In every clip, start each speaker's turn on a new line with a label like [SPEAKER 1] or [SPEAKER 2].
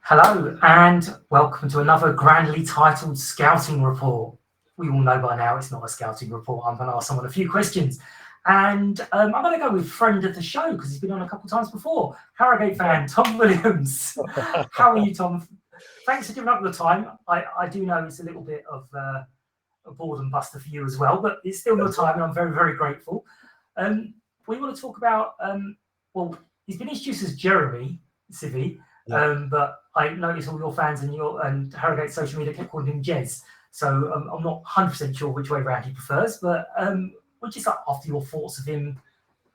[SPEAKER 1] Hello and welcome to another grandly titled Scouting Report. We all know by now it's not a scouting report. I'm going to ask someone a few questions. And I'm going to go with friend of the show because he's been on a couple of times before. Harrogate fan, Tom Williams. How are you, Tom? Thanks for giving up your time. I do know it's a little bit of a boredom buster for you as well, but it's still your time and I'm very, very grateful. We want to talk about, he's been introduced as Jeremy Sivi. Yeah. But I noticed all your fans and Harrogate social media kept calling him Jez. So I'm not 100% sure which way around he prefers. But we're just after your thoughts of him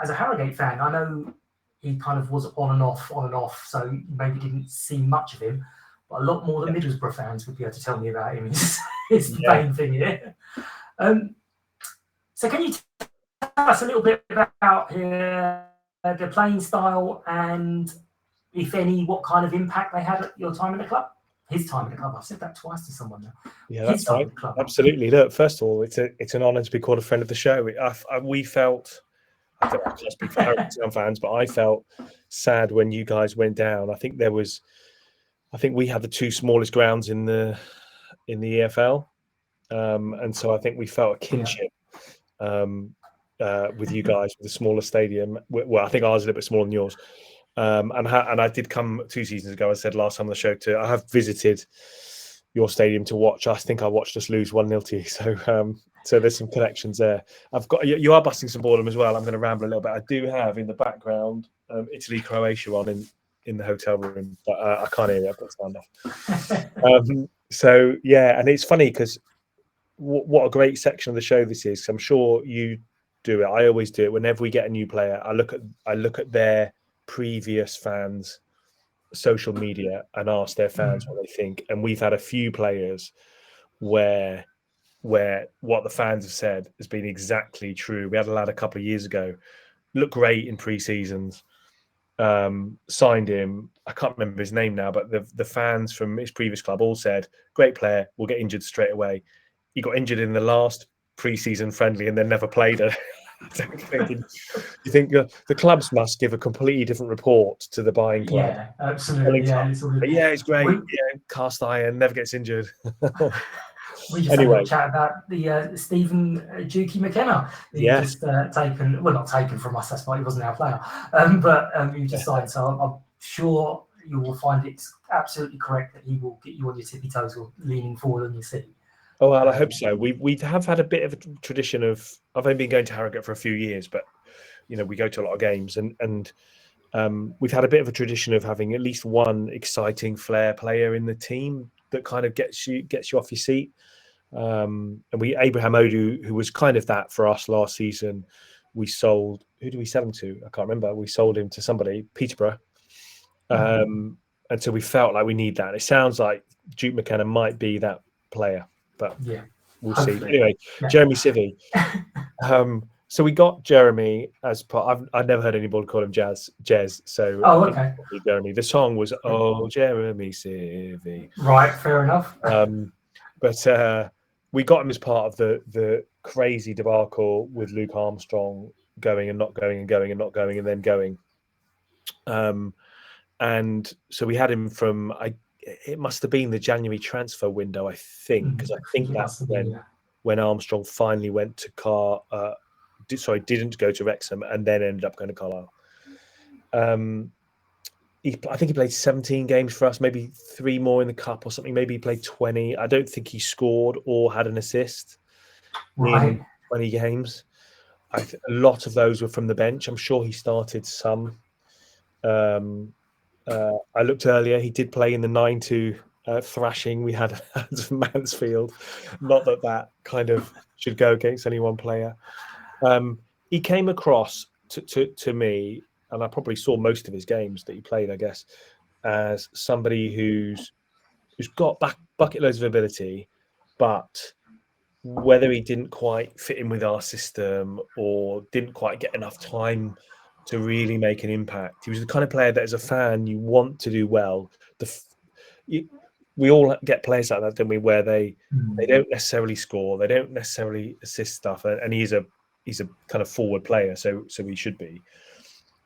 [SPEAKER 1] as a Harrogate fan. I know he kind of was on and off. So you maybe didn't see much of him. But a lot more than Middlesbrough fans would be able to tell me about him. It's the main thing here. So can you tell us a little bit about the playing style and, if any, what kind of impact they had at your time in the club? His time in the club. I've said that twice to someone now.
[SPEAKER 2] Yeah, that's right. Absolutely. Look, first of all, it's an honour to be called a friend of the show. We felt, I don't know, I can't speak for Harrogate Town fans, but I felt sad when you guys went down. I think we had the two smallest grounds in the EFL, and so I think we felt a kinship with you guys with the smaller stadium. Well, I think ours is a little bit smaller than yours. And I did come 2 seasons ago. I said last time on the show I have visited your stadium to watch. I think I watched us lose 1-0 to you. So there's some connections there. You are busting some boredom as well. I'm going to ramble a little bit. I do have in the background Italy, Croatia on in the hotel room, but I can't hear it. I've got to stand off. So yeah, and it's funny because what a great section of the show this is. I'm sure you do it. I always do it whenever we get a new player. I look at their previous fans' social media and ask their fans what they think. And we've had a few players where what the fans have said has been exactly true. We had a lad a couple of years ago, looked great in pre-seasons, signed him. I can't remember his name now, but the fans from his previous club all said, great player, will get injured straight away. He got injured in the last pre-season friendly and then never played it. You think the clubs must give a completely different report to the buying club?
[SPEAKER 1] Yeah, absolutely.
[SPEAKER 2] It's great. Cast iron, never gets injured.
[SPEAKER 1] We just had a chat about the Stephen Dukey McKenna. Just not taken from us. That's why he wasn't our player. But you just signed. So I'm sure you will find it absolutely correct that he will get you on your tippy toes or leaning forward on your seat.
[SPEAKER 2] Oh, well, I hope so. We have had a bit of a tradition of. I've only been going to Harrogate for a few years, but we go to a lot of games, and we've had a bit of a tradition of having at least one exciting flair player in the team that kind of gets you off your seat. And Abraham Odu, who was kind of that for us last season, we sold. Who did we sell him to? I can't remember. We sold him to somebody, Peterborough, and so we felt like we need that. It sounds like Duke McKenna might be that player. But we'll see. Anyway, Jeremy Sivi. So we got Jeremy as part. I've never heard anybody call him Jez. So
[SPEAKER 1] okay.
[SPEAKER 2] Jeremy. The song was Jeremy Sivi.
[SPEAKER 1] Right, fair enough.
[SPEAKER 2] But we got him as part of the crazy debacle with Luke Armstrong going and not going and going and not going and then going. And so we had him from it must have been the January transfer window, I think, because I think that's when Armstrong finally went to didn't go to Wrexham and then ended up going to Carlisle. I think he played 17 games for us, maybe 3 more in the cup or something. Maybe he played 20. I don't think he scored or had an assist in 20 games. A lot of those were from the bench. I'm sure he started some. I looked earlier. He did play in the 9-2 thrashing we had at Mansfield. Not that kind of should go against any one player. He came across to me, and I probably saw most of his games that he played, I guess, as somebody who's got bucket loads of ability, but whether he didn't quite fit in with our system or didn't quite get enough time to really make an impact. He was the kind of player that, as a fan, you want to do well. We all get players like that, don't we? Where they don't necessarily score, they don't necessarily assist stuff, and he's a kind of forward player, so he should be.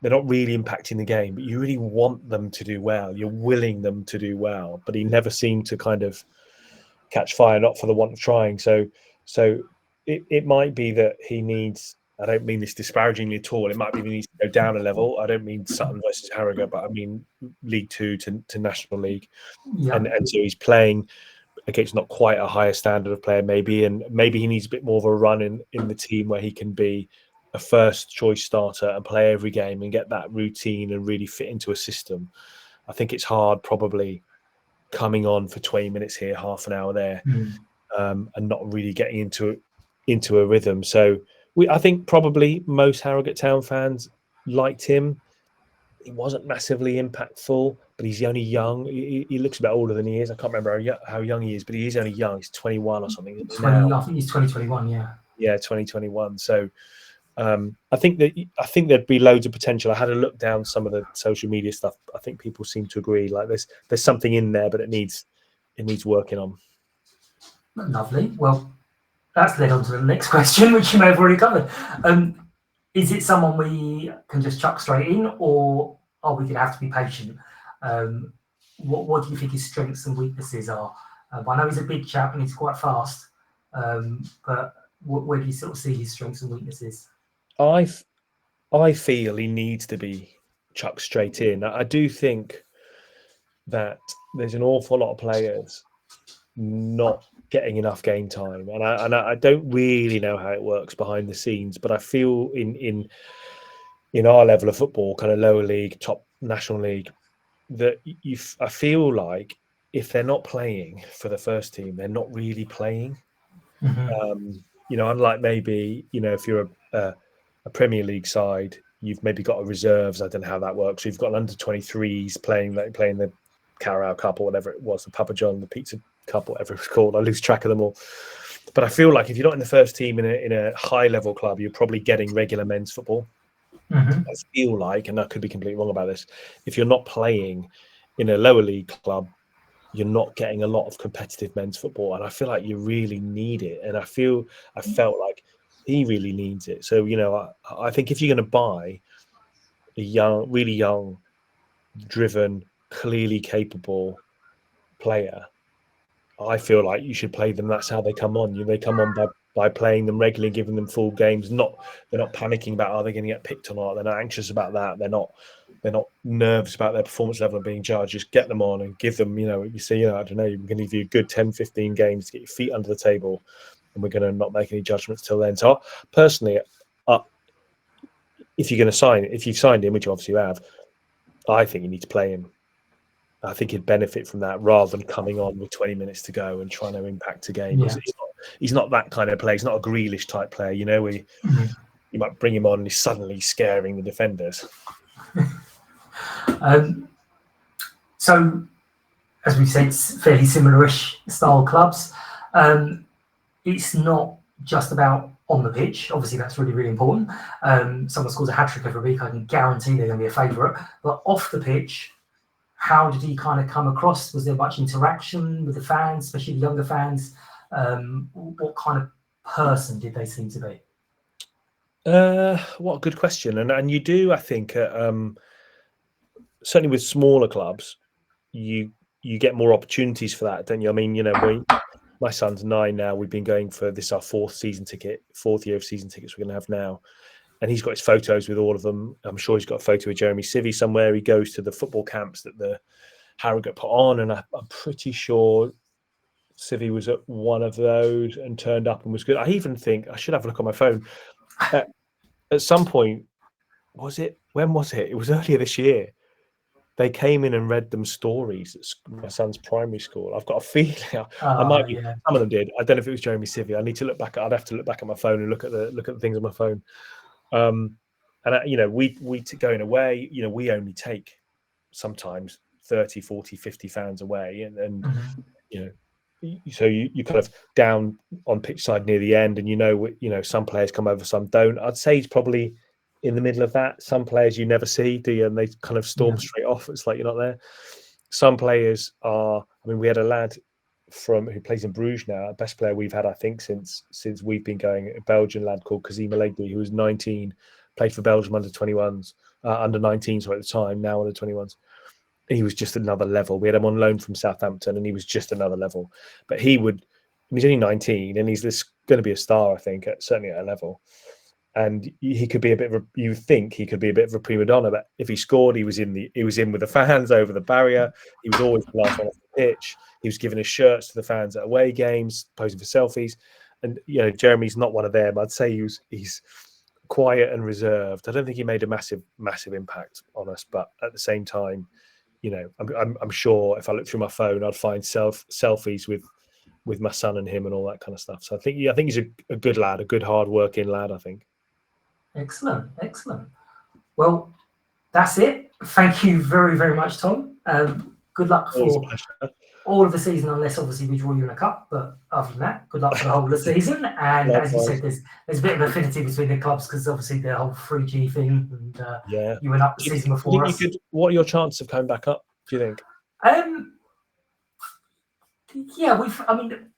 [SPEAKER 2] they're not really impacting the game, but you really want them to do well. You're willing them to do well, but he never seemed to kind of catch fire, not for the want of trying. So it might be that he needs. I don't mean this disparagingly at all. It might be he needs to go down a level. I don't mean Sutton versus Harrogate, but I mean League Two to National League, and so he's playing against not quite a higher standard of player, maybe, and maybe he needs a bit more of a run in the team where he can be a first choice starter and play every game and get that routine and really fit into a system. I think it's hard, probably coming on for 20 minutes here, half an hour there, and not really getting into a rhythm. So I think probably most Harrogate Town fans liked him. He wasn't massively impactful, but he's only young. He looks a bit older than he is. I can't remember how young he is, but he is only young. He's 21 or something.
[SPEAKER 1] 20, I think he's 2021, yeah.
[SPEAKER 2] Yeah, 2021. So I think there'd be loads of potential. I had a look down some of the social media stuff. I think people seem to agree. Like there's something in there, but it needs working on.
[SPEAKER 1] Lovely. Well, that's led on to the next question, which you may have already covered. Is it someone we can just chuck straight in, or are we going to have to be patient? What do you think his strengths and weaknesses are? I know he's a big chap and he's quite fast, but where do you sort of see his strengths and weaknesses?
[SPEAKER 2] I feel he needs to be chucked straight in. I do think that there's an awful lot of players not getting enough game time, and I don't really know how it works behind the scenes, but I feel in our level of football, kind of lower league, top National League, that I feel like if they're not playing for the first team, they're not really playing. Unlike maybe if you're a Premier League side, you've maybe got a reserves. I don't know how that works. You've got an under 23s playing the Carrow Cup or whatever it was, the Papa John, the Pizza Cup, whatever it's called. I lose track of them all. But I feel like if you're not in the first team in a high level club, you're probably getting regular men's football. I feel like, and I could be completely wrong about this, if you're not playing in a lower league club, you're not getting a lot of competitive men's football. And I feel like you really need it. And I felt like he really needs it. So, I think if you're going to buy a really young, driven, clearly capable player, I feel like you should play them. That's how they come on. They come on by playing them regularly, giving them full games. They're not panicking about are they going to get picked or not. They're not anxious about that. They're not nervous about their performance level and being judged. Just get them on and give them, you see, I don't know, we're going to give you a good 10, 15 games to get your feet under the table, and we're going to not make any judgments till then. So personally, if you've signed him, which you obviously have, I think you need to play him. I think he'd benefit from that rather than coming on with 20 minutes to go and trying to impact a game. Yeah. He's not that kind of player. He's not a Grealish type player, where you might bring him on and he's suddenly scaring the defenders.
[SPEAKER 1] So, as we've said, it's fairly similar-ish style clubs. It's not just about on the pitch. Obviously, that's really, really important. Someone scores a hat-trick every week, I can guarantee they're going to be a favourite. But off the pitch, how did he kind of come across? Was there much interaction with the fans, especially the younger fans? What kind of person did they seem to be?
[SPEAKER 2] What a good question. And you do, I think, certainly with smaller clubs, you get more opportunities for that, don't you? I mean, my son's 9 now. We've been going for this, our fourth year of season tickets we're going to have now. And he's got his photos with all of them. I'm sure he's got a photo with Jeremy Sivi somewhere. He goes to the football camps that the Harrogate put on. And I'm pretty sure Sivi was at one of those and turned up and was good. I even think, I should have a look on my phone. At some point, when was it? It was earlier this year. They came in and read them stories at my son's primary school. I've got a feeling some of them did. I don't know if it was Jeremy Sivi. I need to look back. I'd have to look back at my phone and look at the things on my phone. We going away, we only take sometimes 30, 40, 50 fans away. And so you kind of down on pitch side near the end, and some players come over, some don't. I'd say he's probably in the middle of that. Some players you never see, do you? And they kind of storm straight off. It's like you're not there. Some players are. I mean, we had a lad who plays in Bruges now, best player we've had, I think, since we've been going. A Belgian lad called Kazim Alegri, who was 19, played for Belgium under 21s, under 19s at the time, now under 21s. He was just another level. We had him on loan from Southampton, and he was just another level. But he's only 19, and he's going to be a star, I think, certainly at a level. And he could be you think he could be a bit of a prima donna, but if he scored, he was in with the fans over the barrier. He was always the last one off the pitch. He was giving his shirts to the fans at away games, posing for selfies. And Jeremy's not one of them. I'd say he's quiet and reserved. I don't think he made a massive impact on us, but at the same time, I'm sure if I look through my phone, I'd find selfies with my son and him and all that kind of stuff. So I think he's a good lad, a good hard-working lad, I think.
[SPEAKER 1] Excellent. Well, that's it. Thank you very, very much, Tom. Good luck for all of the season, unless obviously we draw you in a cup. But other than that, good luck for the whole of the season. And as you said, there's a bit of affinity between the clubs because obviously the whole 3G thing, and you went up the season before us.
[SPEAKER 2] What are your chances of coming back up, do you think?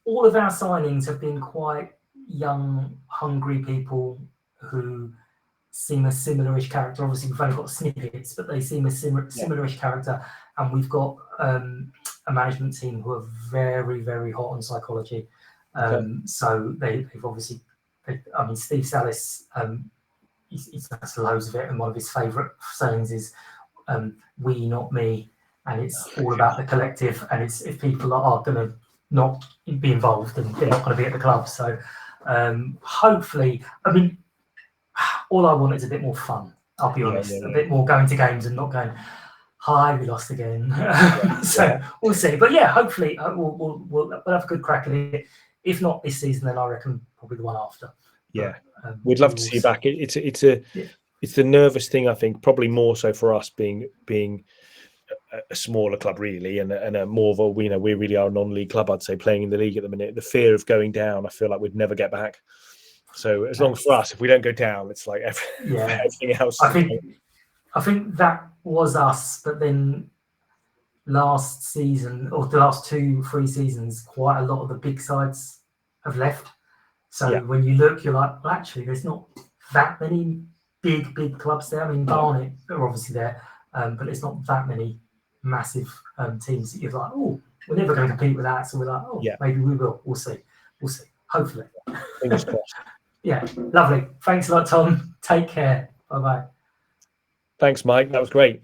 [SPEAKER 1] All of our signings have been quite young, hungry people who seem a similar-ish character. Obviously, we've only got snippets, but they seem a similar-ish character. And we've got a management team who are very, very hot on psychology. So they've obviously, Steve Salis, he says loads of it, and one of his favourite sayings is, "We, not me." And it's all about the collective. And it's if people are going to not be involved, and they're not going to be at the club. So hopefully, all I want is a bit more fun. I'll be honest, a bit more going to games and not going, "Hi, we lost again." We'll see. But hopefully we'll have a good crack at it. If not this season, then I reckon probably the one after.
[SPEAKER 2] Yeah, we'd love to see you back. It's a nervous thing, I think, probably more so for us being a smaller club really, and a more of a we really are a non-league club, I'd say, playing in the league at the minute. The fear of going down, I feel like we'd never get back. So as long as for us, if we don't go down, it's like everything else.
[SPEAKER 1] I think that was us, but then last season or the last 2-3 seasons, quite a lot of the big sides have left. So when you look, you're like, well, actually, there's not that many big clubs there. I mean, Barnet are obviously there, but it's not that many massive teams that you're like, oh, we're never going to compete with that. So we're like, maybe we will. We'll see. Hopefully.
[SPEAKER 2] Fingers crossed.
[SPEAKER 1] Yeah, lovely. Thanks a lot, Tom. Take care. Bye-bye.
[SPEAKER 2] Thanks, Mike. That was great.